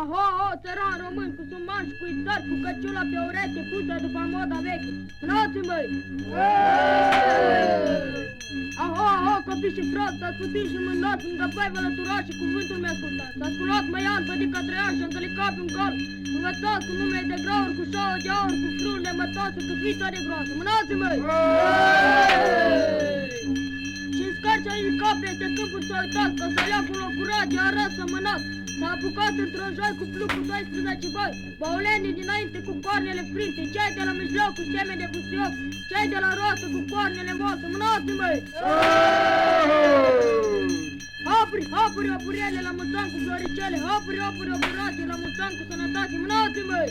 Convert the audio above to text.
Aho, aho, țăran român, cu suman și cu izări, cu căciula pe ureche, pusă după moda veche. Mânați-mi, băi! Aho, aho, copii și frați, stați puțin și mânați, lângă băi vălăturași și cuvântul mi ascultați. Stați cu luat măian, pădica trăiași, încălicat pe un cal. Învățați cu numele de grauri, cu șaua de aur, cu frurile mătoase, cu fița de groasă. Mânați-mi, băi! Și-n scarci aici cap peste câmpuri s-a uitat, că să ia cu locurat, de arăt să mânați. S-a apucat într-o joi cu plug cu 12 băi, baulenii dinainte cu coarnele frinte, cei de la mijloc cu semene de bustioc, cei de la roată cu coarnele moarte. Mânați-mi, băi! Hopuri, hopuri, hopuriele la muțan cu floricele, hopuri, hopuri, hopurații la muțan cu sănătate. Mânați-mi, băi!